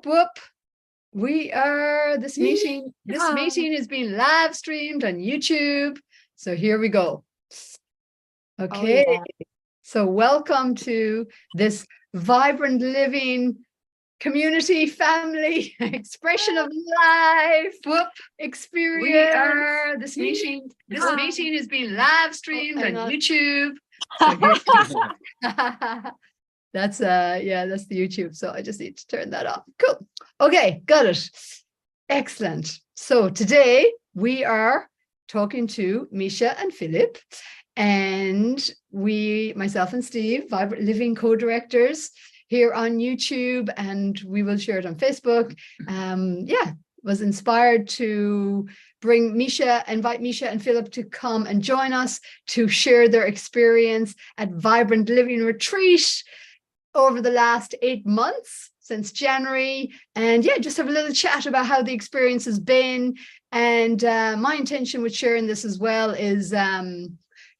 Whoop. This meeting is being live streamed on YouTube. So here we go. Okay. Oh, yeah. So welcome to this vibrant living community family expression of life experience. This meeting is being live streamed on YouTube. So that's that's the YouTube. So I just need to turn that off. Cool. Okay, got it. Excellent. So today we are talking to Misha and Filip, and myself and Steve, Vibrant Living co-directors here on YouTube, and we will share it on Facebook. Was inspired to invite Misha and Filip to come and join us to share their experience at Vibrant Living Retreat over the last 8 months since January, and just have a little chat about how the experience has been. And my intention with sharing this as well is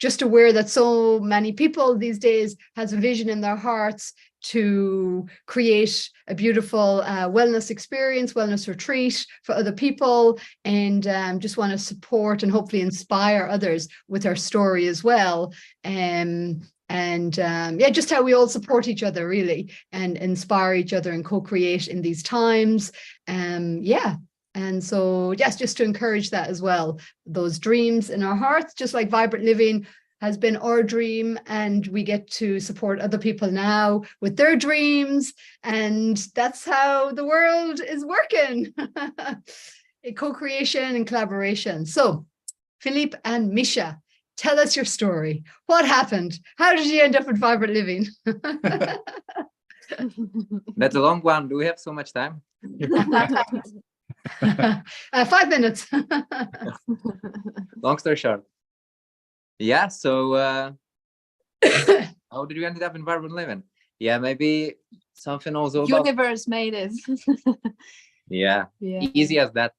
just aware that so many people these days has a vision in their hearts to create a beautiful wellness experience, wellness retreat for other people, and just want to support and hopefully inspire others with our story as well. Just how we all support each other really and inspire each other and co-create in these times. And so yes, just to encourage that as well, those dreams in our hearts, just like Vibrant Living has been our dream, and we get to support other people now with their dreams, and that's how the world is working. Co-creation and collaboration. So Filip and Misha, tell us your story. What happened? How did you end up at Vibrant Living? That's a long one. Do we have so much time? 5 minutes. Long story short. Yeah, so how did you end up in Vibrant Living? Yeah, maybe something also about... Universe made it. yeah, easy as that.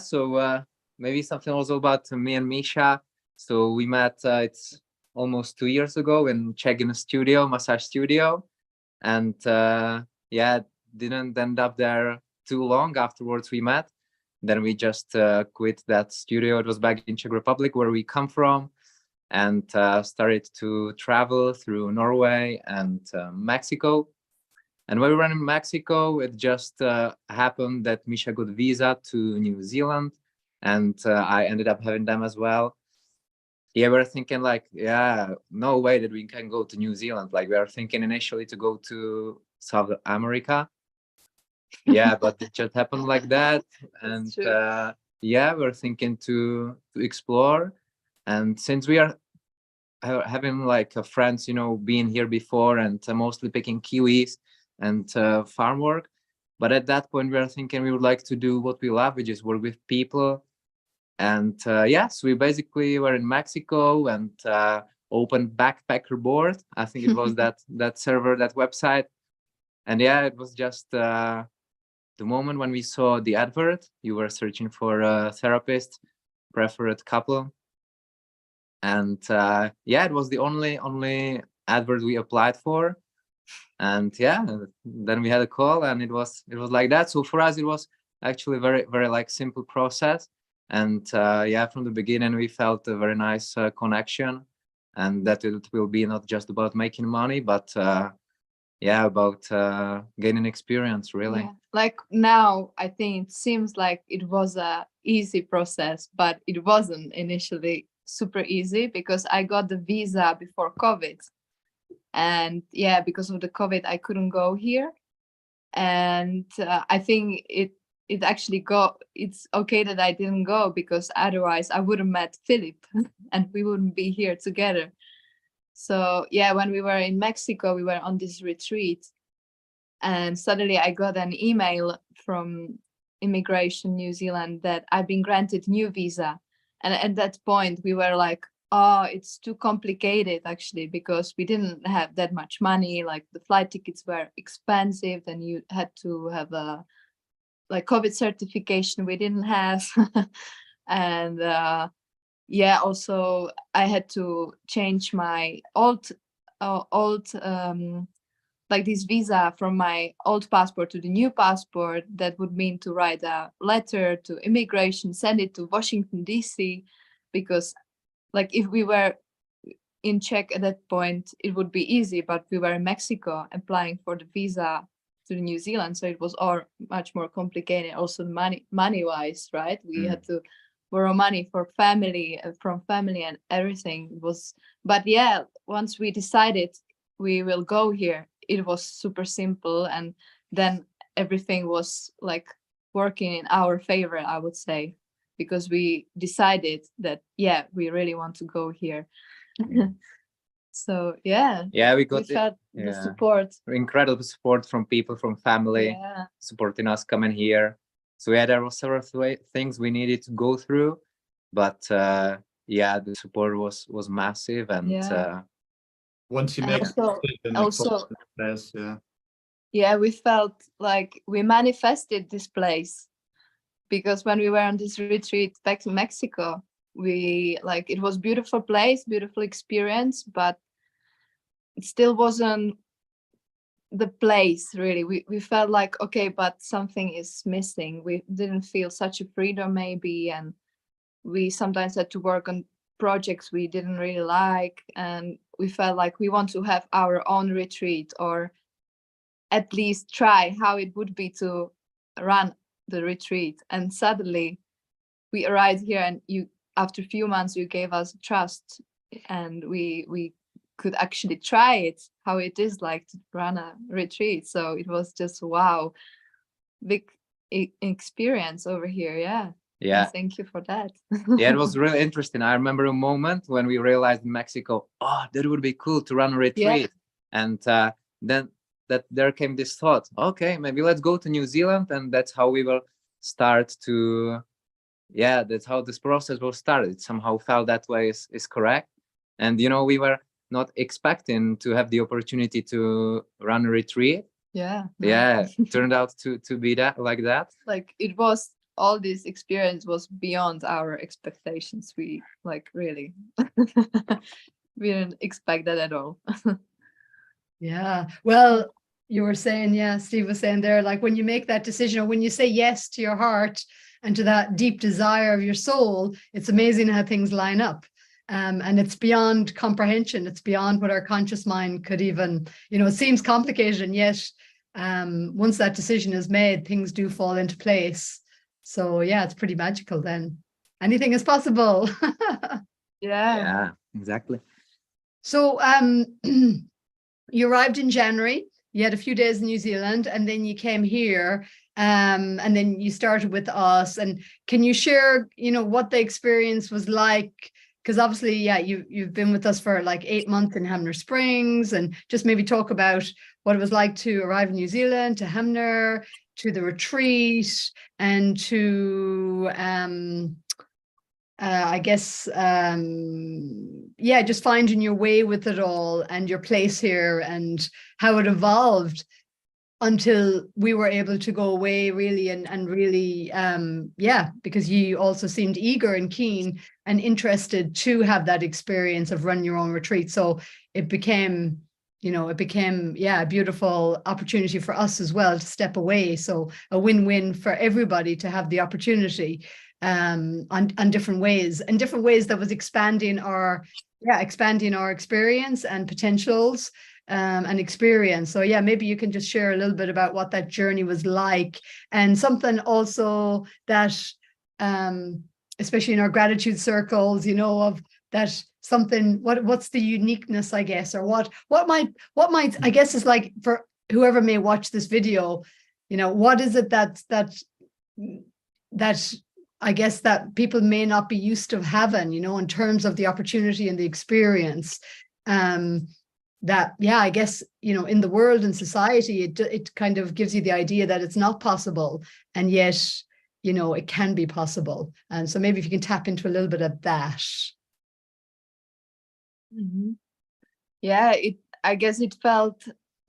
So maybe something also about me and Misha. So we met, it's almost 2 years ago in Czechia studio, massage studio. And didn't end up there too long afterwards we met. Then we just quit that studio. It was back in Czech Republic where we come from, and started to travel through Norway and Mexico. And when we were in Mexico, it just happened that Misha got visa to New Zealand, and I ended up having them as well. Yeah, we were thinking like, no way that we can go to New Zealand. Like we were thinking initially to go to South America. Yeah, but it just happened like that. And we're thinking to explore. And since we are having like friends, being here before, and mostly picking kiwis and farm work, but at that point we are thinking we would like to do what we love, which is work with people. And so we basically were in Mexico and opened Backpacker Board. I think it was that server, that website. And it was just the moment when we saw the advert. You were searching for a therapist, preferred couple. And it was the only advert we applied for. And then we had a call, and it was like that. So for us, it was actually very, very like simple process. And from the beginning, we felt a very nice connection, and that it will be not just about making money, but about gaining experience, really. Yeah. Like now, I think it seems like it was a easy process, but it wasn't initially super easy, because I got the visa before COVID. And because of the COVID, I couldn't go here. And I think it's okay that I didn't go, because otherwise I would have met Filip and we wouldn't be here together. So when we were in Mexico, we were on this retreat, and suddenly I got an email from Immigration New Zealand that I've been granted new visa. And at that point we were like, oh, it's too complicated actually, because we didn't have that much money. Like the flight tickets were expensive, and you had to have a COVID certification we didn't have. And also I had to change my old like this visa from my old passport to the new passport. That would mean to write a letter to immigration, send it to Washington DC, because like if we were in Czech at that point, it would be easy, but we were in Mexico applying for the visa to the New Zealand, so it was all much more complicated. Also money wise, right? We had to borrow money for family, from family and everything. It was, but yeah, once we decided we will go here, it was super simple, and then everything was like working in our favor, I would say, because we decided that yeah, we really want to go here. So yeah, Yeah, we we got felt the yeah. support. incredible support from people, from family, Yeah, supporting us coming here. So yeah, there were several things we needed to go through, but yeah, the support was massive, and yeah. Once you And make also, it, then also, it's yeah. yeah, we felt like we manifested this place, because when we were on this retreat back in Mexico, we like, it was beautiful place, beautiful experience, but it still wasn't the place really. We felt like, okay, but something is missing. We didn't feel such a freedom maybe, and we sometimes had to work on projects we didn't really like, and we felt like we want to have our own retreat, or at least try how it would be to run the retreat. And suddenly we arrived here, and you, after a few months, you gave us trust, and we could actually try it, how it is like to run a retreat. So it was just wow, big experience over here. Yeah. yeah, And thank you for that. yeah, it was really interesting. I remember a moment when we realized in Mexico, oh, that would be cool to run a retreat. And then that there came this thought, okay, maybe let's go to New Zealand, and that's how we will start to, yeah, that's how this process will start. It somehow felt that way is correct. And you know, we were not expecting to have the opportunity to run a retreat. Yeah. Yeah, turned out to be that, like that. Like it was, all this experience was beyond our expectations. We like really we didn't expect that at all. Yeah. Well, you were saying, yeah, Steve was saying there, like when you make that decision, or when you say yes to your heart and to that deep desire of your soul, it's amazing how things line up. And it's beyond comprehension. It's beyond what our conscious mind could even, you know, it seems complicated, and yet once that decision is made, things do fall into place. So yeah, it's pretty magical then. Anything is possible. Yeah, exactly. So you arrived in January, you had a few days in New Zealand, and then you came here, and then you started with us. And can you share, you know, what the experience was like? Because obviously, yeah, you've been with us for like 8 months in Hamner Springs, and just maybe talk about what it was like to arrive in New Zealand, to Hamner, to the retreat, and to I guess yeah, just finding your way with it all, and your place here, and how it evolved until we were able to go away really, and really yeah, because you also seemed eager and keen and interested to have that experience of running your own retreat. So it became, you know, yeah, a beautiful opportunity for us as well to step away. So a win-win for everybody to have the opportunity on different ways, and different ways that was expanding our experience and potentials and experience. So yeah, maybe you can just share a little bit about what that journey was like, and something also that especially in our gratitude circles, you know, of that something, what's the uniqueness, I guess, or what might I guess is like, for whoever may watch this video, you know, what is it that I guess that people may not be used to having, you know, in terms of the opportunity and the experience, that, yeah, I guess, you know, in the world and society, it kind of gives you the idea that it's not possible, and yet, you know, it can be possible. And so maybe if you can tap into a little bit of that. Mm-hmm. Yeah, I guess it felt,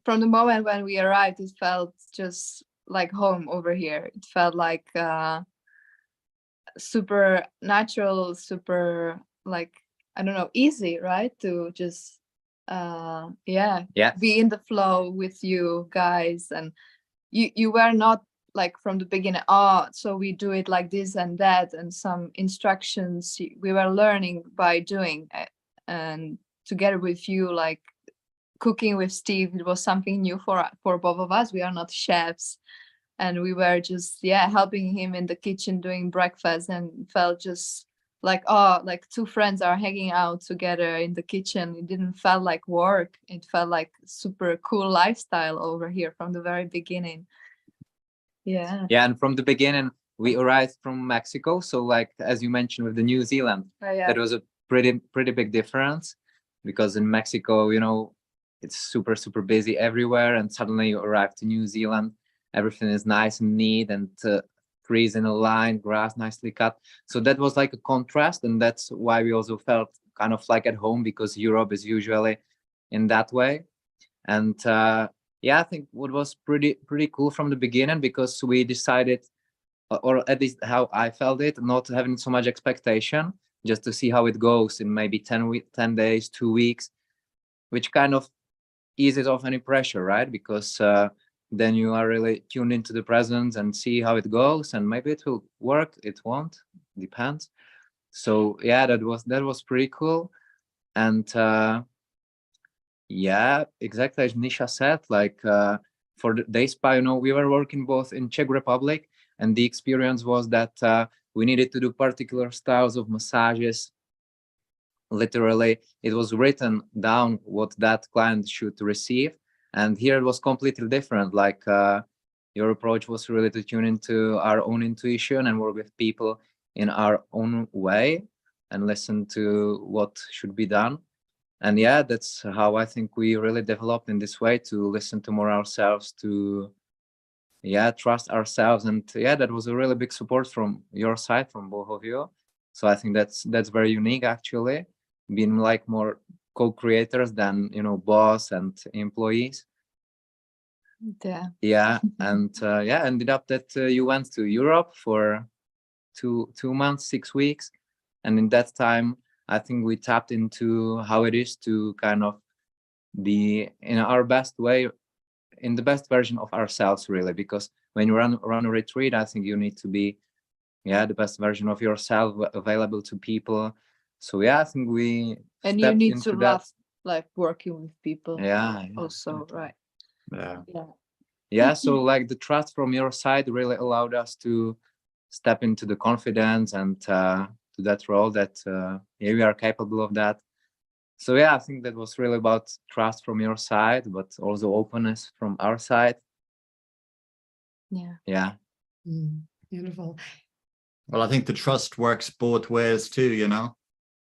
from the moment when we arrived, it felt just like home over here. It felt like super natural, super, like, I don't know, easy, right? To just yeah, Yeah. be in the flow with you guys, and you were not like from the beginning, so we do it like this and that, and some instructions we were learning by doing, and together with you, like cooking with Steve, it was something new for both of us. We are not chefs, and we were just helping him in the kitchen doing breakfast, and felt just like, like two friends are hanging out together in the kitchen. It didn't feel like work. It felt like super cool lifestyle over here from the very beginning. Yeah. Yeah, and from the beginning we arrived from Mexico, so like as you mentioned with the New Zealand, that was a pretty big difference, because in Mexico, you know, it's super busy everywhere, and suddenly you arrive to New Zealand, everything is nice and neat, and trees in a line, grass nicely cut. So that was like a contrast, and that's why we also felt kind of like at home, because Europe is usually in that way. And yeah, I think what was pretty cool from the beginning, because we decided, or at least how I felt it, not having so much expectation, just to see how it goes in maybe 10 days, 2 weeks, which kind of eases off any pressure, right? Because then you are really tuned into the present and see how it goes, and maybe it will work, it won't, depends. So yeah, that was pretty cool. And yeah, exactly as Misha said, like for the day spa, you know, we were working both in Czech Republic, and the experience was that we needed to do particular styles of massages. Literally, it was written down what that client should receive, and here it was completely different. Like your approach was really to tune into our own intuition and work with people in our own way and listen to what should be done. And yeah, that's how I think we really developed in this way, to listen to more ourselves, to trust ourselves. And yeah, that was a really big support from your side, from both of you. So I think that's very unique, actually, being like more co-creators than, you know, boss and employees. Yeah. And ended up that you went to Europe for two months, 6 weeks, and in that time I think we tapped into how it is to kind of be in our best way, in the best version of ourselves, really. Because when you run a retreat, I think you need to be the best version of yourself, available to people. So yeah, I think we and you need to love like working with people. Yeah. Also, right. Yeah. So like the trust from your side really allowed us to step into the confidence and to that role that we are capable of that. So yeah, I think that was really about trust from your side, but also openness from our side. Yeah. Beautiful. Well, I think the trust works both ways too, you know.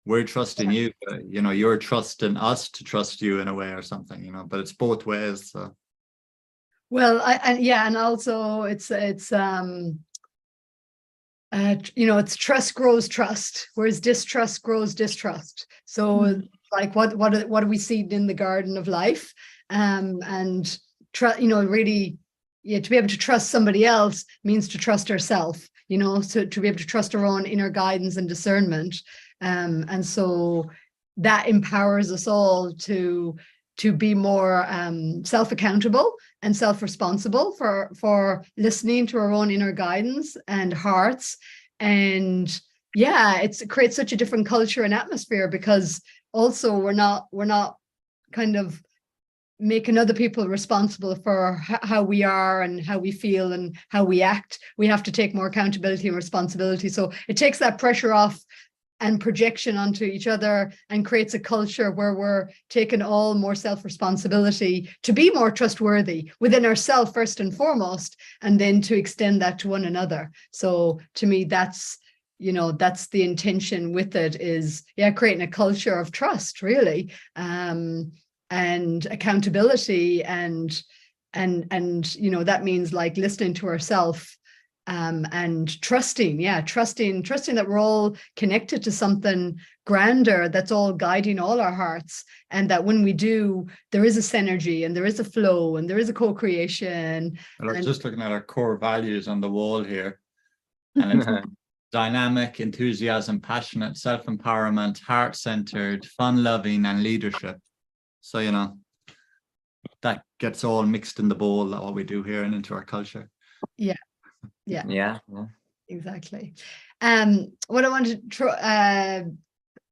We're trusting you, you know, you're trusting us to trust you in a way or something, you know, but it's both ways. So. Well, and also it's you know, it's trust grows trust, whereas distrust grows distrust. So like what do we see in the garden of life? And you know, really, to be able to trust somebody else means to trust ourselves, you know, so to be able to trust our own inner guidance and discernment. And so that empowers us all to be more self-accountable and self-responsible for listening to our own inner guidance and hearts. And it creates such a different culture and atmosphere, because also we're not kind of making other people responsible for how we are and how we feel and how we act. We have to take more accountability and responsibility. So it takes that pressure off and projection onto each other, and creates a culture where we're taking all more self-responsibility to be more trustworthy within ourselves first and foremost, and then to extend that to one another. So to me, that's, you know, that's the intention with it, is creating a culture of trust, really, and accountability, and you know, that means like listening to ourselves, and trusting that we're all connected to something grander that's all guiding all our hearts, and that when we do, there is a synergy and there is a flow and there is a co-creation. And I was just looking at our core values on the wall here, and it's dynamic, enthusiasm, passionate, self-empowerment, heart-centered, fun-loving, and leadership. So, you know, that gets all mixed in the bowl, that what we do here and into our culture. Yeah. Yeah. Exactly. What I want to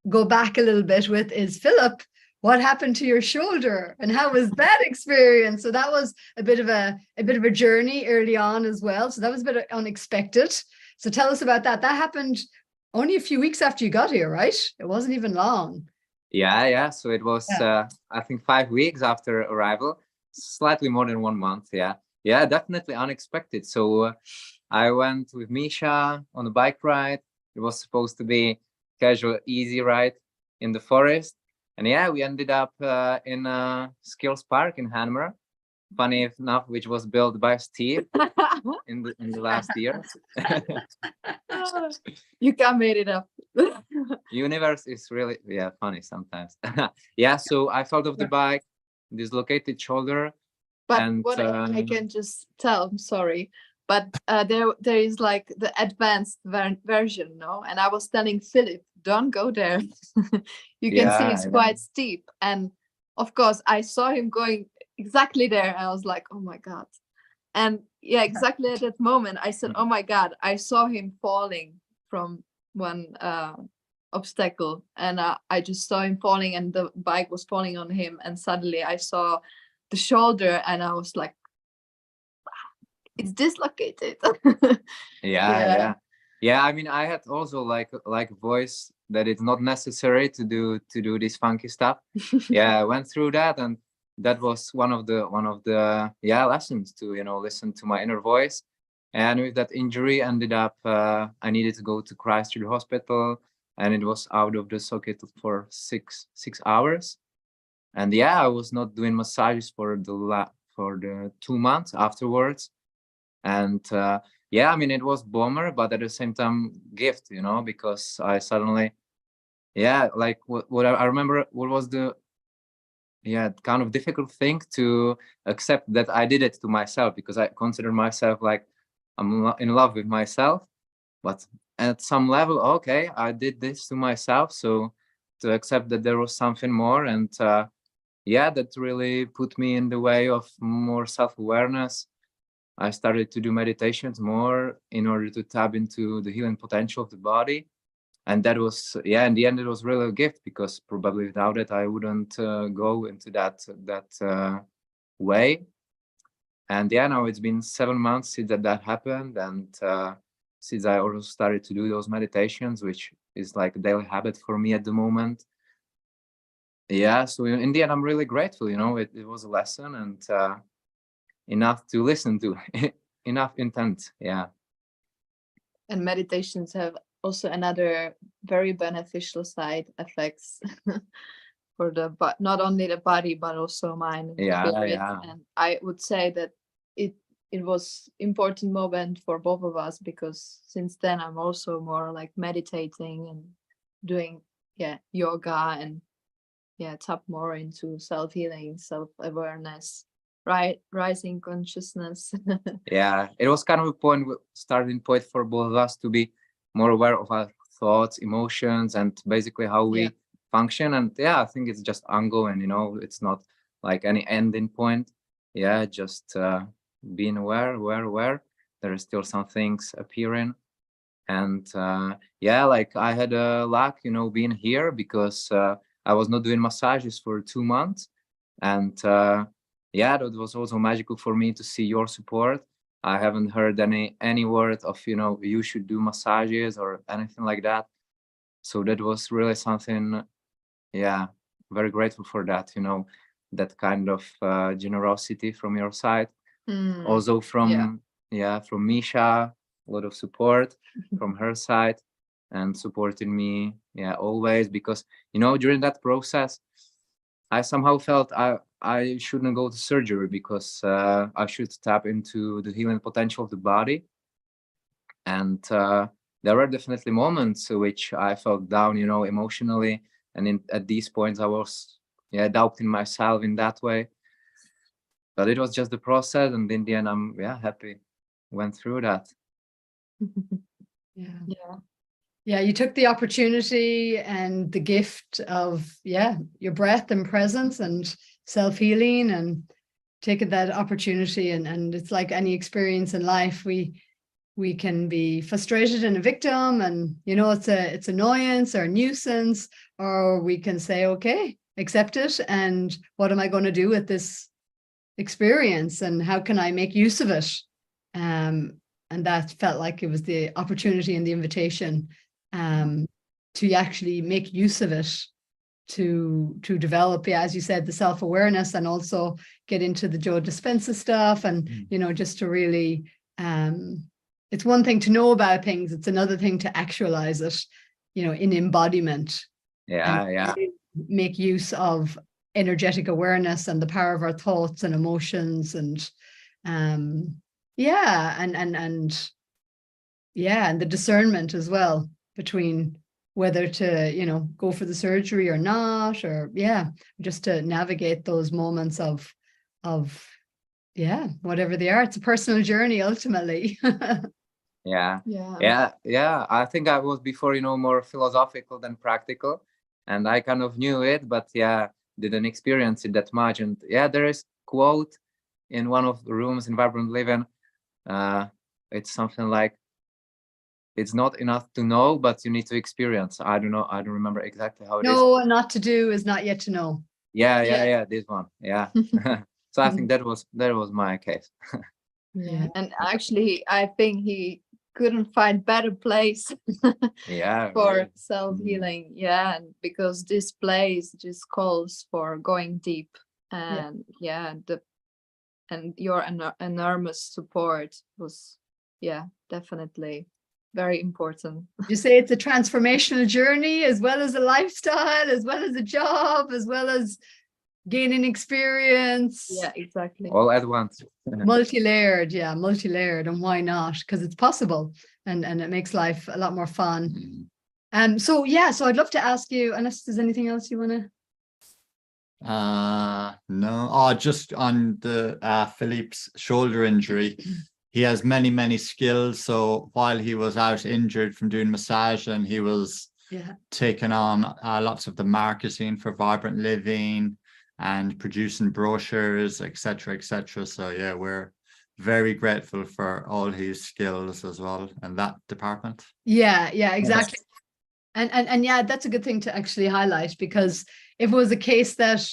go back a little bit with is, Filip, what happened to your shoulder and how was that experience? So that was a bit of a journey early on as well. So that was a bit unexpected. So tell us about that. That happened only a few weeks after you got here, right? It wasn't even long. Yeah. So it was, I think 5 weeks after arrival, slightly more than 1 month. Yeah, definitely unexpected. So I went with Misha on a bike ride. It was supposed to be casual, easy ride in the forest. And yeah, we ended up in Skills Park in Hanmer, funny enough, which was built by Steve in the last year. You can made it up. Universe is really funny sometimes. Yeah, so I fell off the bike, dislocated shoulder. But and what I can just tell, I'm sorry, but there is like the advanced version, no? And I was telling Filip, don't go there. You can see it's quite steep. And of course, I saw him going exactly there. And I was like, oh my God. And yeah, exactly at that moment, I said, oh my God, I saw him falling from one obstacle. And I just saw him falling and the bike was falling on him. And suddenly I saw the shoulder and I was like, it's dislocated. Yeah. I mean, I had also like a voice that it's not necessary to do this funky stuff. Yeah, I went through that, and that was one of the lessons to, you know, listen to my inner voice. And with that injury, ended up I needed to go to Christchurch Hospital, and it was out of the socket for six hours. And yeah, I was not doing massages for the 2 months afterwards. And I mean, it was bummer, but at the same time gift, you know, because I suddenly like what I remember, what was the kind of difficult thing to accept, that I did it to myself, because I consider myself like I'm in love with myself. But at some level, okay, I did this to myself. So to accept that there was something more, and that really put me in the way of more self-awareness. I started to do meditations more in order to tap into the healing potential of the body. And that was, in the end, it was really a gift, because probably without it, I wouldn't go into that way. And now it's been 7 months since that happened. And since I also started to do those meditations, which is like a daily habit for me at the moment. Yeah, so in the end, I'm really grateful, you know, it was a lesson, and enough to listen to, enough intent. Yeah. And meditations have also another very beneficial side effects for not only the body but also mind and spirit. And I would say that it was important moment for both of us, because since then I'm also more like meditating and doing yoga and tap more into self-healing, self-awareness, rising consciousness. It was kind of a starting point for both of us to be more aware of our thoughts, emotions, and basically how we function. And I think it's just ongoing, you know, it's not like any ending point. Just being aware. There are still some things appearing. And like I had luck, you know, being here, because I was not doing massages for 2 months. And that was also magical for me to see your support. I haven't heard any word of, you know, you should do massages or anything like that. So that was really something, very grateful for that, you know, that kind of generosity from your side. Also from Misha, a lot of support from her side, and supporting me always, because, you know, during that process I somehow felt I shouldn't go to surgery, because I should tap into the healing potential of the body. And there were definitely moments which I felt down, you know, emotionally, and at these points I was doubting myself in that way. But it was just the process, and in the end, I'm happy went through that. Yeah. Yeah, you took the opportunity and the gift of, yeah, your breath and presence and self-healing, and taking that opportunity. And it's like any experience in life, we can be frustrated and a victim, and it's annoyance or nuisance, or we can say, okay, accept it, and what am I going to do with this experience, and how can I make use of it? And that felt like it was the opportunity and the invitation to actually make use of it, to develop, yeah, as you said, the self-awareness, and also get into the Joe Dispenza stuff, and just to really it's one thing to know about things, it's another thing to actualize it, in embodiment. Yeah. Make use of energetic awareness and the power of our thoughts and emotions, and and the discernment as well between whether to go for the surgery or not, or just to navigate those moments of whatever they are. It's a personal journey ultimately. Yeah. I think I was before, more philosophical than practical, and I kind of knew it, but didn't experience it that much. And there is quote in one of the rooms in Vibrant Living. It's something like, it's not enough to know, but you need to experience. I don't know. I don't remember exactly how it is. No, not to do is not yet to know. Yeah. This one. Yeah. So I think that was my case. Yeah. And actually, I think he couldn't find better place for really. self-healing. Yeah, and because this place just calls for going deep, and and your enormous support was definitely very important. You say it's a transformational journey, as well as a lifestyle, as well as a job, as well as gaining experience. Yeah, exactly. All at once. Multi-layered, and why not? Because it's possible, and it makes life a lot more fun. So I'd love to ask you, unless there's anything else you want to. No. Just on the Filip's shoulder injury, he has many skills. So while he was out injured from doing massage, and he was taking on lots of the marketing for Vibrant Living and producing brochures, etc. So we're very grateful for all his skills as well in that department. Yeah, exactly. And that's a good thing to actually highlight, because if it was a case that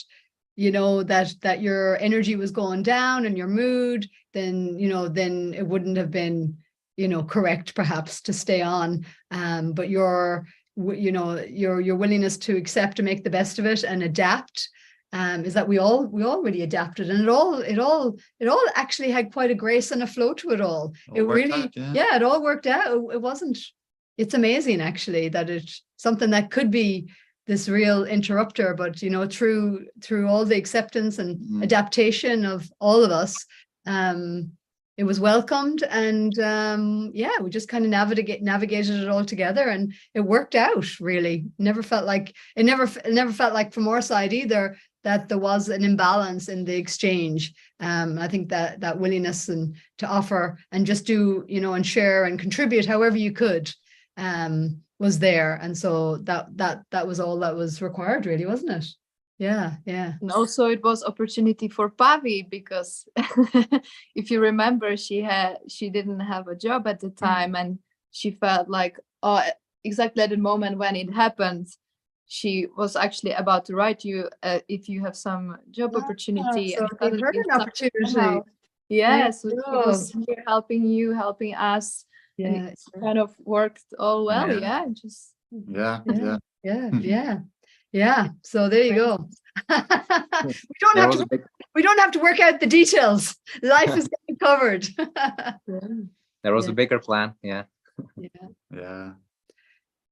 that your energy was going down and your mood, then then it wouldn't have been correct perhaps to stay on. But your willingness to accept and make the best of it and adapt, is that we all really adapted, and it all actually had quite a grace and a flow to it all. It really, it all worked out. It wasn't. It's amazing actually that it's something that could be this real interrupter, but through all the acceptance and adaptation of all of us, it was welcomed, and we just kind of navigated it all together, and it worked out really. Never felt like from our side either that there was an imbalance in the exchange. I think that willingness and to offer and just do and share and contribute however you could was there, and so that was all that was required really, wasn't it? Yeah. And also it was opportunity for Pavi, because if you remember, she didn't have a job at the time, and she felt like, exactly at the moment when it happened, she was actually about to write you if you have some job opportunity. So and heard an opportunity. So she was here helping us. And it kind of worked all well. So there you go. We don't have to work out the details. Life is getting covered. There was a bigger plan. Yeah.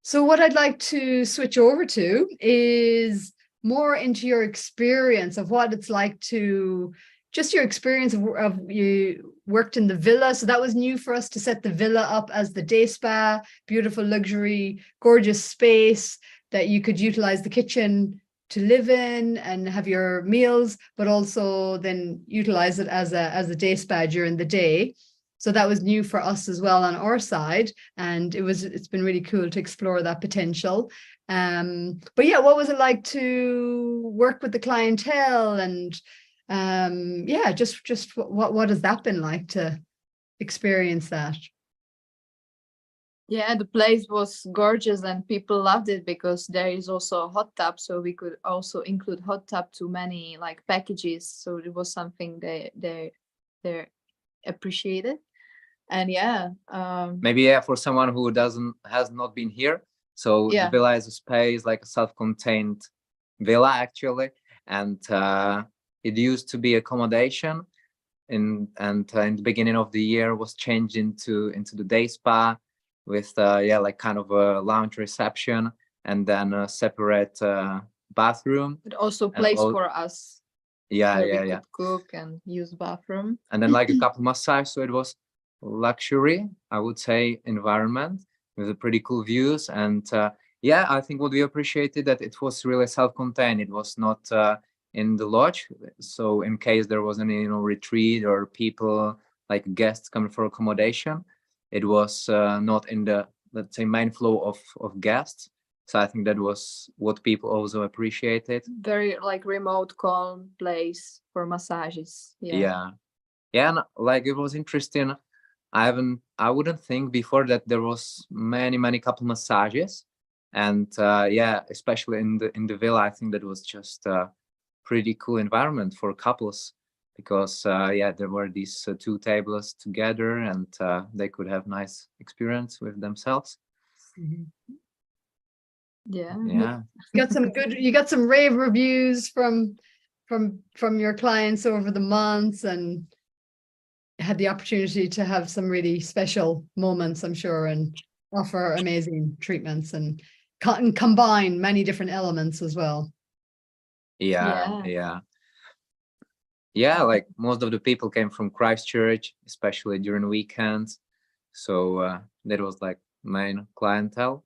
So what I'd like to switch over to is more into your experience of what it's like to just your experience of you worked in the villa. So that was new for us, to set the villa up as the day spa, beautiful luxury, gorgeous space that you could utilize the kitchen to live in and have your meals, but also then utilize it as a day spa during the day. So that was new for us as well on our side, and it's been really cool to explore that potential. But yeah, what was it like to work with the clientele, and yeah, just what has that been like to experience that? Yeah, the place was gorgeous and people loved it because there is also a hot tub, so we could also include hot tub to many like packages. So it was something they appreciated. And yeah, Maybe for someone who has not been here. So the Yeah. villa is a space like a self-contained villa actually, and it used to be accommodation. And in the beginning of the year was changed into the day spa with like kind of a lounge reception, and then a separate bathroom. but also And place for us Yeah, where yeah, we yeah. could cook and use bathroom. And then like a couple massage, so it was luxury, I would say, environment with a pretty cool views. And yeah, I think what we appreciated that it was really self-contained. It was not in the lodge, so in case there was any retreat or people like guests coming for accommodation, it was not in the, let's say, main flow of guests. So I think that was what people also appreciated. Very like remote, calm place for massages. Yeah, and like it was interesting. I wouldn't think before that there was many couple massages, and yeah, especially in the villa, I think that was just a pretty cool environment for couples, because yeah, there were these two tables together, and they could have nice experience with themselves. Yeah. Yeah, You got some rave reviews from your clients over the months, and had the opportunity to have some really special moments, I'm sure, and offer amazing treatments and combine many different elements as well. yeah. Like most of the people came from Christchurch, especially during weekends, so that was like main clientele.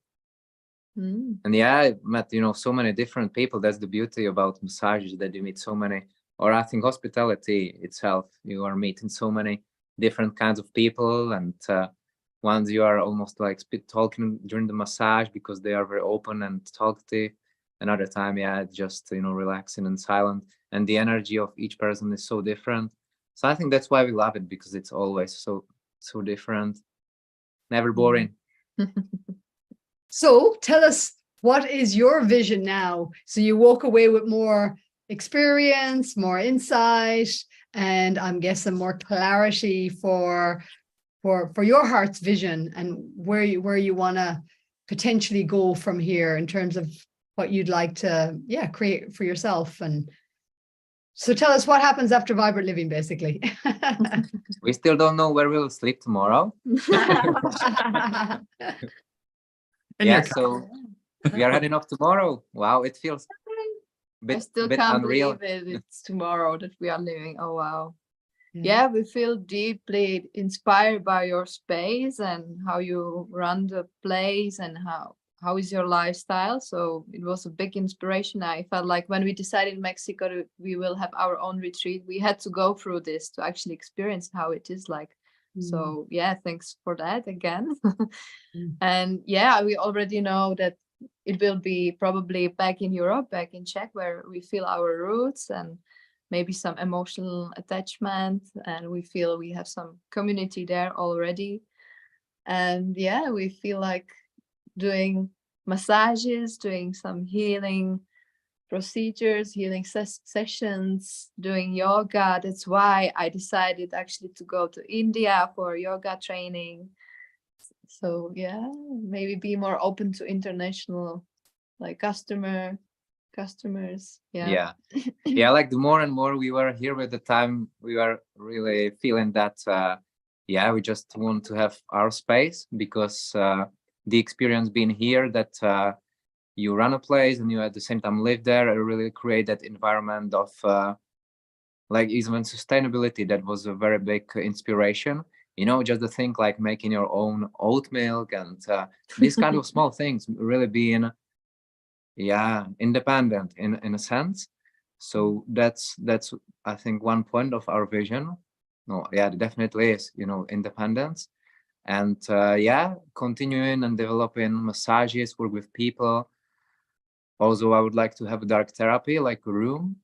And yeah, I met so many different people. That's the beauty about massages, that you meet so many, or I think hospitality itself, you are meeting so many different kinds of people. And once you are almost like talking during the massage because they are very open and talkative. Another time, yeah, just relaxing and silent, and the energy of each person is so different. So I think that's why we love it, because it's always so different, never boring. So tell us, what is your vision now? So you walk away with more experience, more insight, and I'm guessing more clarity for your heart's vision, and where you want to potentially go from here in terms of what you'd like to create for yourself. And so tell us what happens after Vibrant Living, basically. We still don't know where we'll sleep tomorrow. Yeah, so we are heading off tomorrow. Wow, it feels I still can't unreal. believe it's tomorrow that we are leaving. Oh wow. Yeah, we feel deeply inspired by your space and how you run the place, and how is your lifestyle. So it was a big inspiration. I felt like when we decided in Mexico we will have our own retreat, we had to go through this to actually experience how it is like. So yeah, thanks for that again. And yeah, we already know that it will be probably back in Europe, back in Czech, where we feel our roots and maybe some emotional attachment, and we feel we have some community there already. And yeah, we feel like doing massages, doing some healing procedures, healing sessions, doing yoga. That's why I decided actually to go to India for yoga training. So yeah, maybe be more open to international like customers. Yeah. Like the more and more we were here with the time, we were really feeling that we just want to have our space, because the experience being here, that you run a place and you at the same time live there, and really create that environment of like even sustainability. That was a very big inspiration. Just the thing like making your own oat milk and these kind of small things, really being independent in a sense. So that's I think one point of our vision. no, yeah, it definitely is, you know, independence. And yeah, continuing and developing massages, work with people. Also, I would like to have a dark therapy, like a room,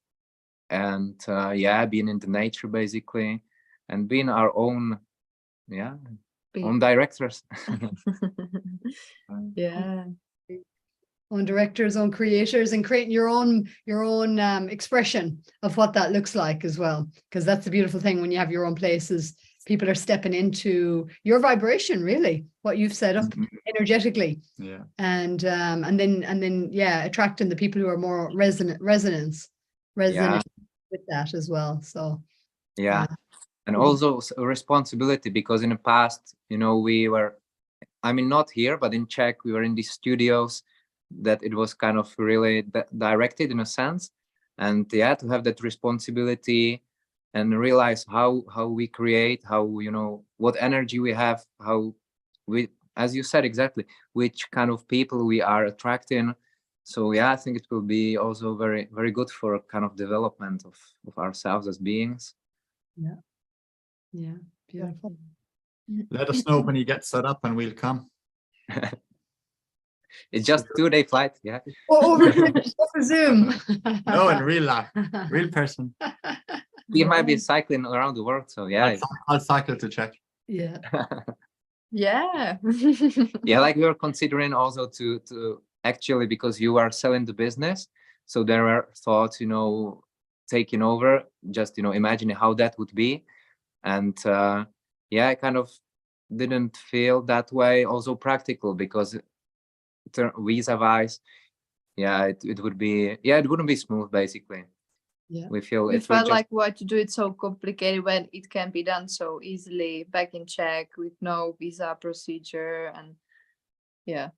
and yeah, being in the nature basically, and being our own, yeah, own directors. Yeah. Own directors, own creators, and creating your own expression of what that looks like as well. Because that's the beautiful thing when you have your own places. People are stepping into your vibration, really, what you've set up energetically. Yeah. And then yeah, attracting the people who are more resonant Yeah. with that as well. So Yeah. And also a responsibility, because in the past, you know, we were, I mean, not here, but in Czech, we were in these studios that it was kind of really directed in a sense. And yeah, to have that responsibility and realize how we create, how, you know, what energy we have, how we, as you said exactly, which kind of people we are attracting. So yeah, I think it will be also very, very good for kind of development of ourselves as beings. Yeah, beautiful. Let us know when you get set up and we'll come. It's just 2-day flight. Yeah. Over Zoom. No, in real life, real person. You might be cycling around the world. So yeah. I'll cycle to Czech. Yeah. Yeah. Yeah, like we were considering also to actually, because you are selling the business, so there are thoughts, you know, taking over, just, you know, imagining how that would be. And yeah, I kind of didn't feel that way also practical, because visa wise, yeah, it would be, yeah, it wouldn't be smooth basically. Yeah. We feel We it will felt just, like why to do it so complicated when it can be done so easily back in Czech with no visa procedure. And yeah.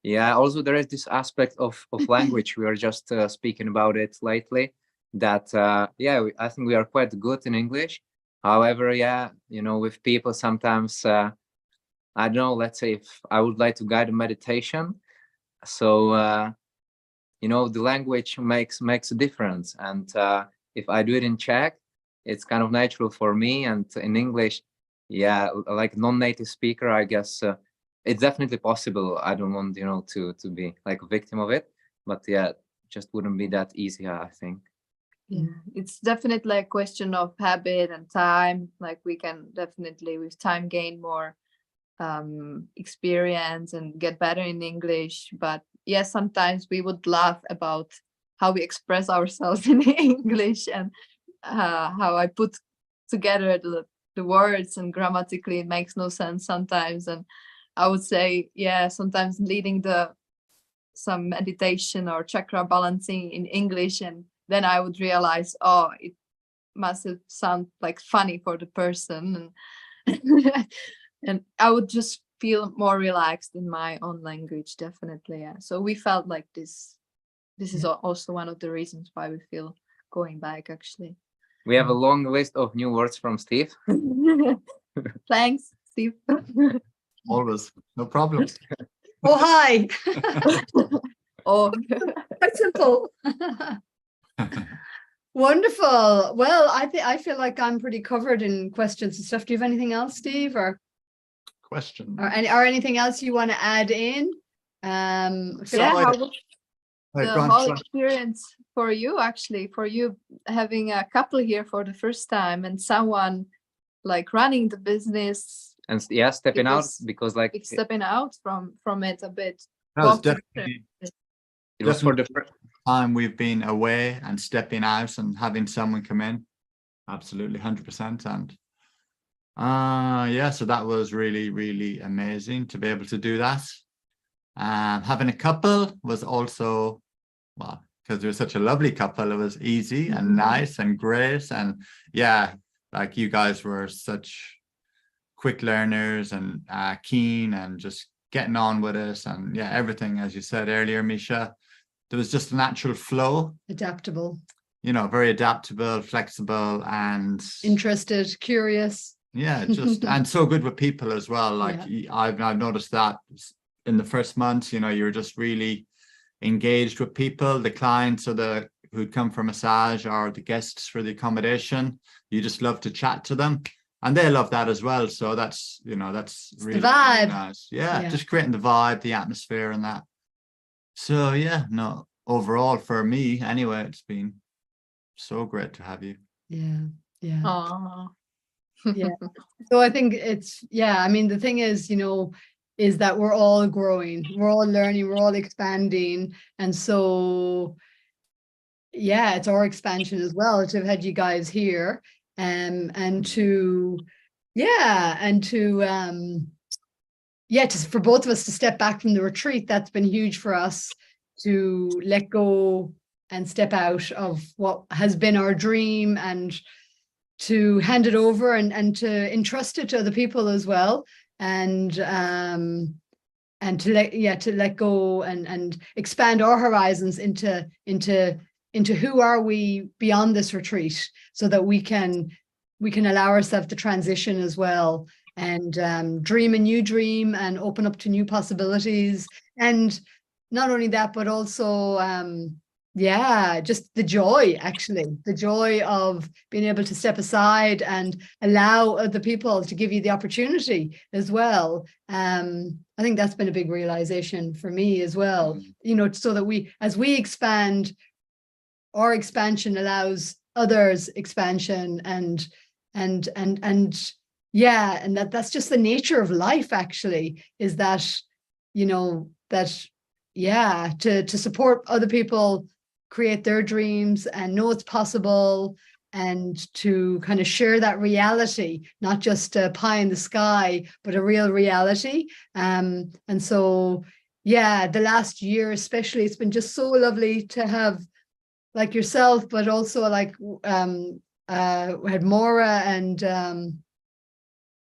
yeah, also there is this aspect of language. We were just speaking about it lately, that yeah, I think we are quite good in English. However, yeah, you know, with people sometimes, I don't know, let's say if I would like to guide a meditation, so you know, the language makes a difference. And if I do it in Czech, it's kind of natural for me, and in English, yeah, like non-native speaker, I guess it's definitely possible. I don't want, you know, to be like a victim of it, but yeah, just wouldn't be that easy, I think. Yeah, it's definitely a question of habit and time. Like we can definitely with time gain more experience and get better in English. But yes, sometimes we would laugh about how we express ourselves in English, and how I put together the words, and grammatically it makes no sense sometimes. And I would say, yeah, sometimes leading some meditation or chakra balancing in English, and then I would realize, oh, it must have sound like funny for the person, and and I would just feel more relaxed in my own language, definitely. Yeah. So we felt like this is also one of the reasons why we feel going back, actually. We have a long list of new words from Steve. Thanks, Steve. Always, no problem. Oh, hi. Oh, Quite simple. Wonderful. Well, I feel like I'm pretty covered in questions and stuff. Do you have anything else, Steve, or Question. or anything else you want to add in? yeah. How was the whole experience for you, actually, for you having a couple here for the first time and someone like running the business? And yeah, stepping out, because like stepping out from it a bit. That was definitely, it was for the first time we've been away and stepping out and having someone come in. Absolutely, 100%. And yeah, so that was really, really amazing to be able to do that. Having a couple was also, well, because they're such a lovely couple, it was easy and nice and great. And yeah, like you guys were such quick learners and keen and just getting on with it. And yeah, everything, as you said earlier, Misha, there was just a natural flow. Adaptable. You know, very adaptable, flexible, and interested, curious. Yeah, just and so good with people as well. Like I've noticed that in the first months, you know, you're just really engaged with people, the clients or who'd come for massage or the guests for the accommodation. You just love to chat to them. and they love that as well. So that's, that's the really, vibe. really nice. Yeah, Yeah. just creating the vibe, the atmosphere, and that. So yeah, no, overall for me anyway, it's been so great to have you. Yeah. Yeah. Aw. Yeah. So I think it's, I mean, the thing is, is that we're all growing, we're all learning, we're all expanding. And so, it's our expansion as well to have had you guys here, and to, for both of us to step back from the retreat. That's been huge for us, to let go and step out of what has been our dream, and to hand it over and to entrust it to other people as well, and to let go and expand our horizons into who are we beyond this retreat, so that we can allow ourselves to transition as well, and dream a new dream and open up to new possibilities. And not only that, but also just the joy of being able to step aside and allow other people to give you the opportunity as well. I think that's been a big realization for me as well, so that as we expand, our expansion allows others expansion, and that's just the nature of life, actually, is that, to support other people create their dreams and know it's possible, and to kind of share that reality, not just a pie in the sky, but a real reality. And so, the last year especially, it's been just so lovely to have, like yourself, but also like we had Maura and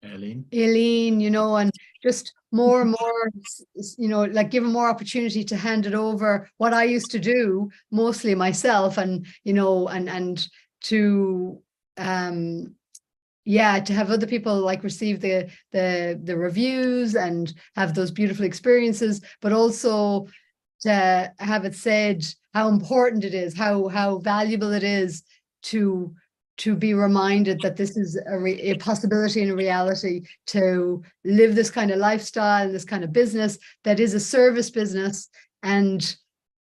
Eileen, and just more and more, like given more opportunity to hand it over what I used to do mostly myself, and and to to have other people like receive the reviews and have those beautiful experiences, but also to have it said how important it is, how valuable it is to be reminded that this is a possibility and a reality, to live this kind of lifestyle, this kind of business that is a service business, and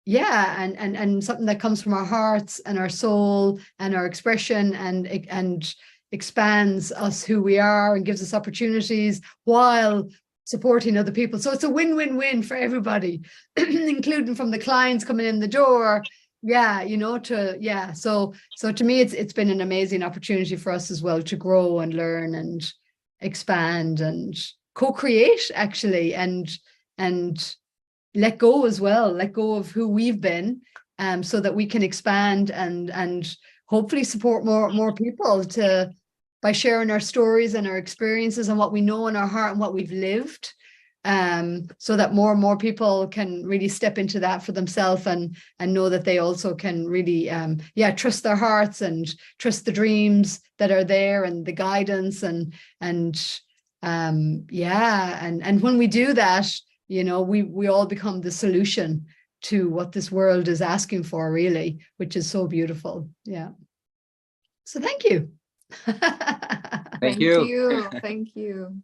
something that comes from our hearts and our soul and our expression, and expands us who we are and gives us opportunities while supporting other people. So it's a win-win-win for everybody, including from the clients coming in the door. So to me, it's been an amazing opportunity for us as well, to grow and learn and expand and co-create, actually, and let go as well, let go of who we've been, so that we can expand and hopefully support more people by sharing our stories and our experiences and what we know in our heart and what we've lived, so that more and more people can really step into that for themselves, and know that they also can really trust their hearts and trust the dreams that are there, and the guidance, and when we do that, we all become the solution to what this world is asking for, really, which is so beautiful. So thank you. Thank you. Thank you.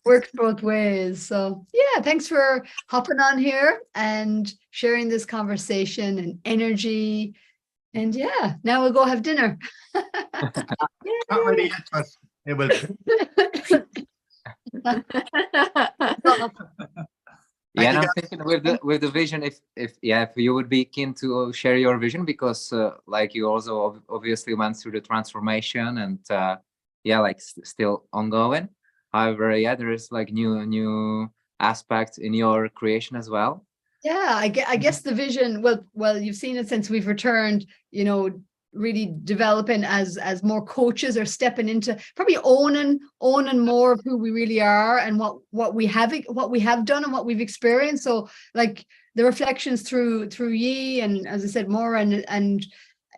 Worked both ways. So thanks for hopping on here and sharing this conversation and energy. And now we'll go have dinner. not ready yet, but it will. Yeah, and I'm thinking with the vision, if you would be keen to share your vision, because like you also obviously went through the transformation, and still ongoing. However, there is like new aspects in your creation as well. I guess the vision, well, you've seen it since we've returned, really developing as more coaches, are stepping into probably owning more of who we really are, and what we have done and what we've experienced. So like the reflections through ye, and as I said, Maura and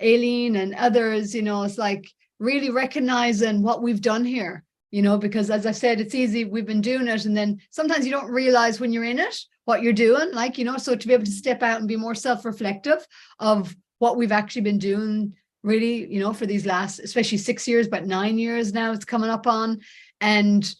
Aileen and others, it's like really recognizing what we've done here, because as I said, it's easy, we've been doing it, and then sometimes you don't realize when you're in it what you're doing, so to be able to step out and be more self-reflective of what we've actually been doing really, you know, for these last, especially 6 years, but 9 years now it's coming up on, and,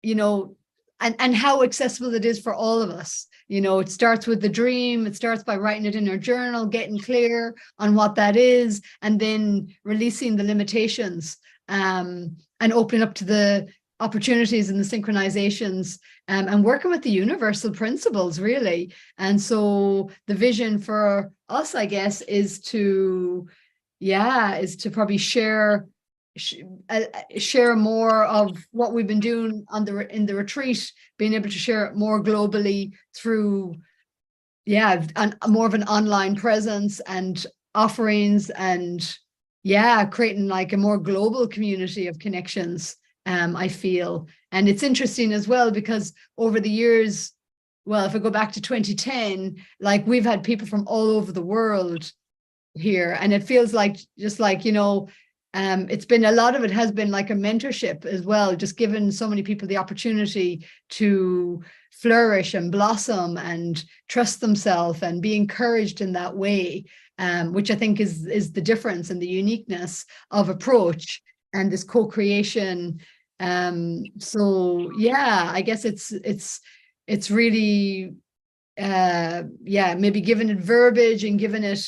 you know, and how accessible it is for all of us. You know, it starts with the dream. It starts by writing it in our journal, getting clear on what that is, and then releasing the limitations, and opening up to the opportunities and the synchronizations, and working with the universal principles, really. And so the vision for us, I guess, is to probably share more of what we've been doing in the retreat, being able to share it more globally through more of an online presence and offerings, and creating like a more global community of connections, I feel. And it's interesting as well, because over the years, well, if I go back to 2010, like we've had people from all over the world here, and it feels like, just like, you know, it's been, a lot of it has been like a mentorship as well, just giving so many people the opportunity to flourish and blossom and trust themselves and be encouraged in that way, which I think is the difference and the uniqueness of approach and this co-creation. So yeah, I guess it's really maybe giving it verbiage and giving it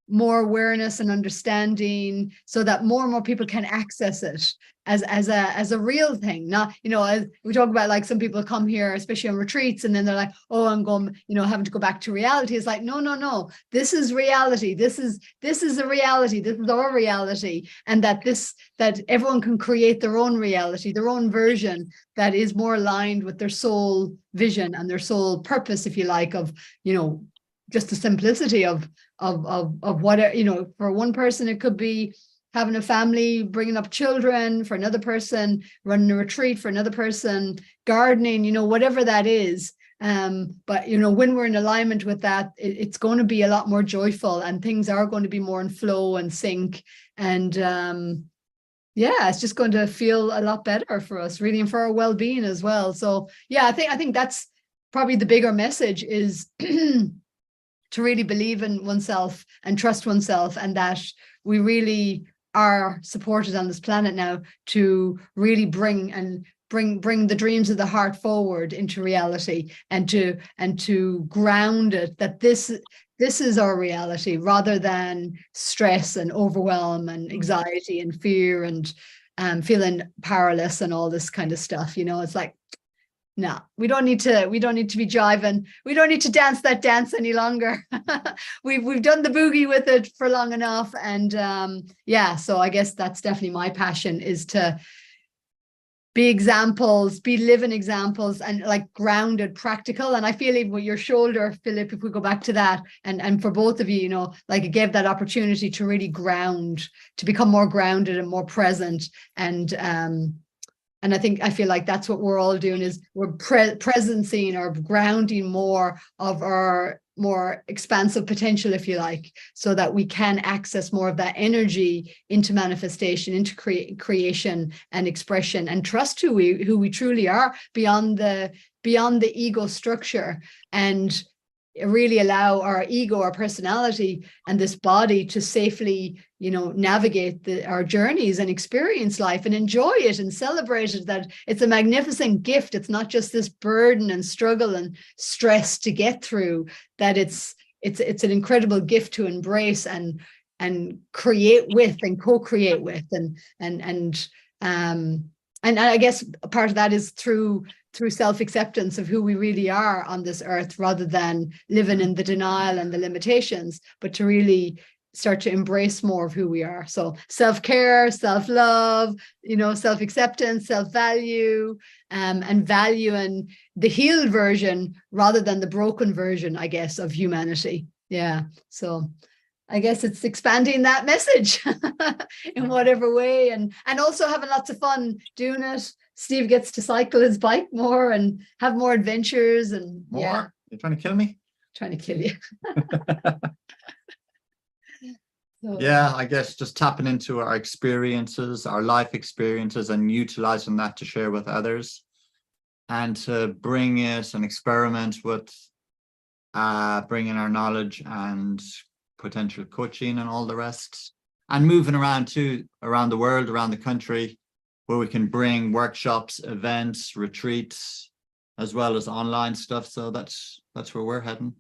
more awareness and understanding, so that more and more people can access it as a real thing. Not, you know, as we talk about, like some people come here, especially on retreats, and then they're like, oh, I'm going, you know, having to go back to reality. It's like, no, this is reality. This is a reality. This is our reality. And that everyone can create their own reality, their own version that is more aligned with their soul vision and their soul purpose, if you like, of, you know, just the simplicity of what, you know, for one person, it could be having a family, bringing up children; for another person, running a retreat; for another person, gardening, you know, whatever that is. But, you know, when we're in alignment with that, it's going to be a lot more joyful, and things are going to be more in flow and sync. And it's just going to feel a lot better for us, really, and for our well-being as well. So yeah, I think that's probably the bigger message, is to really believe in oneself and trust oneself, and that we really are supported on this planet now to really bring the dreams of the heart forward into reality, and to ground it, that this is our reality, rather than stress and overwhelm and anxiety and fear and feeling powerless and all this kind of stuff. You know, it's like, no, we don't need to be jiving. We don't need to dance that dance any longer. We've done the boogie with it for long enough. And so I guess that's definitely my passion, is to be examples, be living examples, and like grounded, practical. And I feel even with your shoulder, Filip, if we go back to that, and for both of you, you know, like it gave that opportunity to really ground, to become more grounded and more present. And I feel like that's what we're all doing, is we're presencing or grounding more of our more expansive potential, if you like, so that we can access more of that energy into manifestation, into creation and expression, and trust who we truly are beyond the ego structure, and really allow our ego, our personality, and this body to safely, you know, navigate our journeys and experience life and enjoy it and celebrate it, that it's a magnificent gift. It's not just this burden and struggle and stress to get through, that it's an incredible gift to embrace and create with and co-create with. And I guess part of that is through self-acceptance of who we really are on this earth, rather than living in the denial and the limitations, but to really start to embrace more of who we are. So self-care, self-love, you know, self-acceptance, self-value, and value, and the healed version rather than the broken version, I guess, of humanity. Yeah. So I guess it's expanding that message in whatever way, and also having lots of fun doing it. Steve gets to cycle his bike more and have more adventures. And more? Yeah. You're trying to kill me? Trying to kill you. So, yeah, I guess just tapping into our experiences, our life experiences, and utilizing that to share with others, and to bring it and experiment with bringing our knowledge and potential coaching and all the rest. and moving around too, around the world, around the country, where we can bring workshops, events, retreats, as well as online stuff. So that's where we're heading.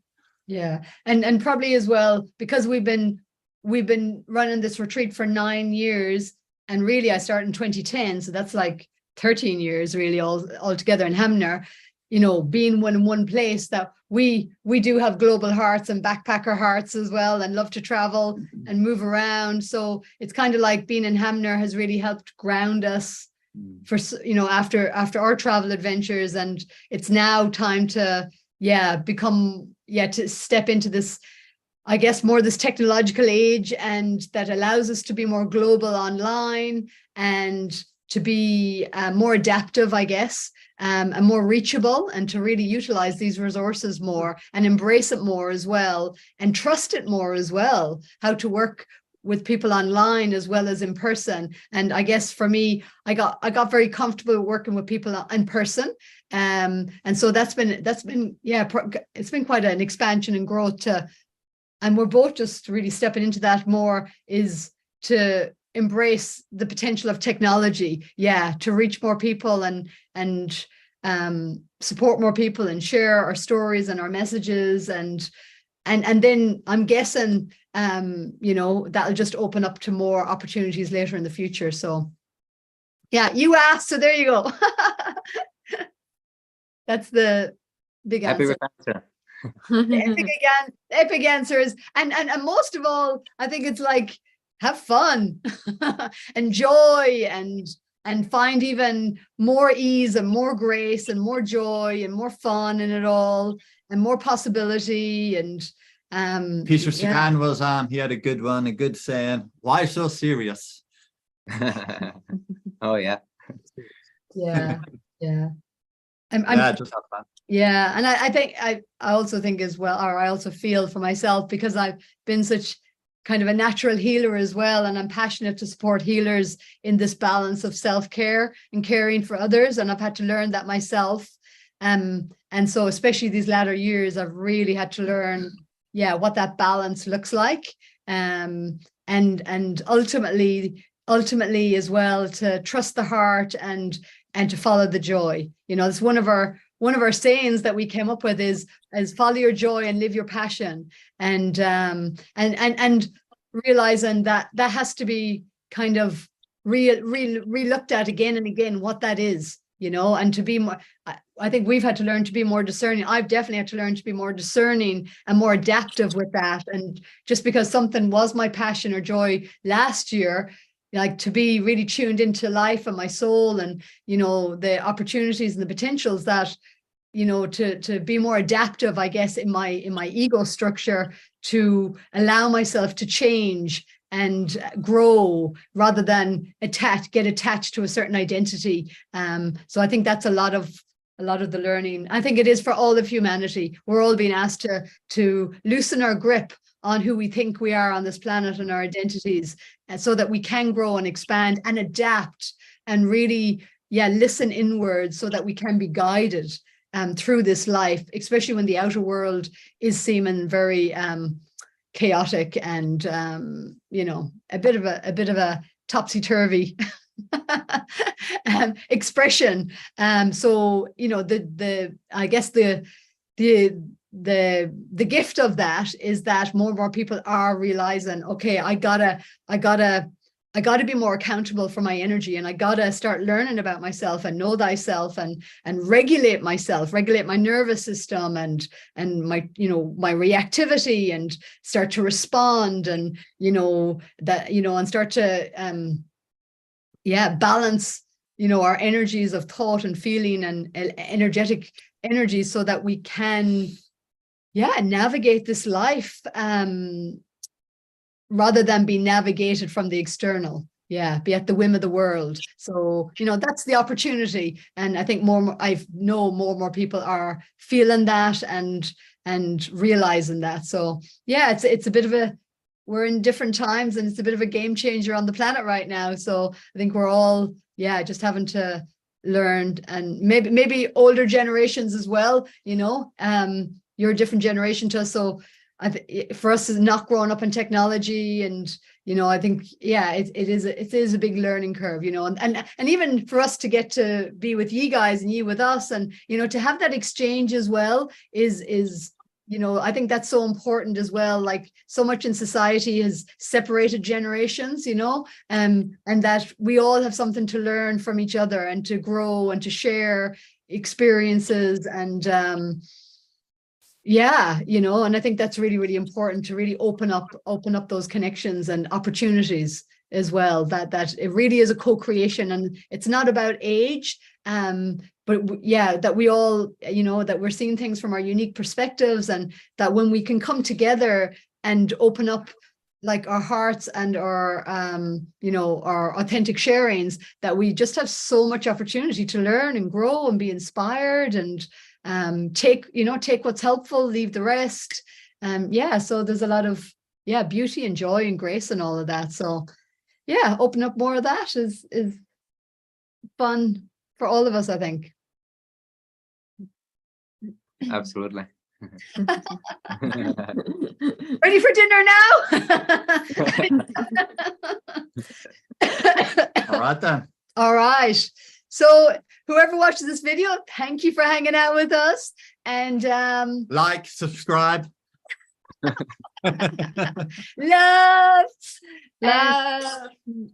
Yeah, and probably as well, because we've been running this retreat for 9 years, and really I started in 2010, so that's like 13 years really all together in Hamner. You know, being one place, that we do have global hearts and backpacker hearts as well, and love to travel and move around. So it's kind of like being in Hamner has really helped ground us for, you know, after our travel adventures. And it's now time to to step into this, I guess, more this technological age, and that allows us to be more global online and to be more adaptive, I guess, and more reachable, and to really utilize these resources more and embrace it more as well, and trust it more as well, how to work with people online as well as in person. And I guess for me, I got very comfortable working with people in person. And so that's been it's been quite an expansion and growth and we're both just really stepping into that more, is to embrace the potential of technology, to reach more people and support more people and share our stories and our messages, and then I'm guessing you know, that'll just open up to more opportunities later in the future. So you asked, so there you go. That's the big Happy answer. with answer. The epic answer is, and most of all, I think it's like, have fun, enjoy, and find even more ease and more grace and more joy and more fun in it all, and more possibility. And Peter Sagan was he had a good one, a good saying, why so serious? Oh yeah. Just have fun. Yeah, and I think I also think as well, or I also feel for myself, because I've been such kind of a natural healer as well, and I'm passionate to support healers in this balance of self-care and caring for others, and I've had to learn that myself. And so especially these latter years, I've really had to learn what that balance looks like, and ultimately as well, to trust the heart and to follow the joy. You know, it's one of our sayings that we came up with is follow your joy and live your passion, and realizing that has to be kind of re-looked at again and again, what that is, you know, and to be more, I think we've had to learn to be more discerning. I've definitely had to learn to be more discerning and more adaptive with that. And just because something was my passion or joy last year, like to be really tuned into life and my soul, and, you know, the opportunities and the potentials that, you know, to be more adaptive, I guess, in my ego structure, to allow myself to change and grow rather than get attached to a certain identity. So I think that's a lot of the learning. I think it is for all of humanity. We're all being asked to loosen our grip on who we think we are on this planet and our identities, and so that we can grow and expand and adapt and really, listen inwards, so that we can be guided through this life, especially when the outer world is seeming very chaotic and you know, a bit of a topsy-turvy expression. So, you know, I guess the gift of that is that more and more people are realizing, okay, I gotta be more accountable for my energy, and I gotta start learning about myself and know thyself, and regulate myself, regulate my nervous system and my, you know, my reactivity, and start to respond, and, you know, that, you know, and start to balance, you know, our energies of thought and feeling and energetic energies, so that we can navigate this life rather than be navigated from the external, be at the whim of the world. So, you know, that's the opportunity. And I think I know more people are feeling that and realizing that. So it's a bit of we're in different times, and it's a bit of a game changer on the planet right now. So I think we're all, just having to learn, and maybe older generations as well, you know, you're a different generation to us. So for us, is not growing up in technology and, you know, I think, yeah, it is a big learning curve, you know, and even for us to get to be with you guys and you with us, and, you know, to have that exchange as well is, you know, I think that's so important as well. Like, so much in society has separated generations, you know, and that we all have something to learn from each other and to grow and to share experiences. And yeah, you know, and I think that's really, really important to really open up those connections and opportunities as well, that it really is a co-creation, and it's not about age, but yeah, that we all, you know, that we're seeing things from our unique perspectives, and that when we can come together and open up like our hearts and our you know, our authentic sharings, that we just have so much opportunity to learn and grow and be inspired, and take what's helpful, leave the rest. Yeah, so there's a lot of, yeah, beauty and joy and grace and all of that. So yeah, open up more of that is fun for all of us, I think. Absolutely. Ready for dinner now? All right then. All right. So whoever watches this video, thank you for hanging out with us. And Like, subscribe. love. Love.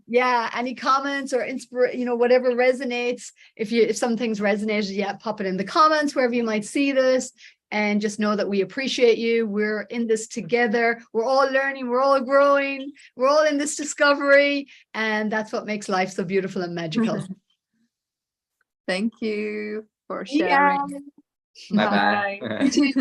Yeah, any comments or you know, whatever resonates. If some things resonated, yeah, pop it in the comments wherever you might see this. And just know that we appreciate you. We're in this together. We're all learning. We're all growing. We're all in this discovery. And that's what makes life so beautiful and magical. Thank you for Yeah. sharing. Bye bye. Bye.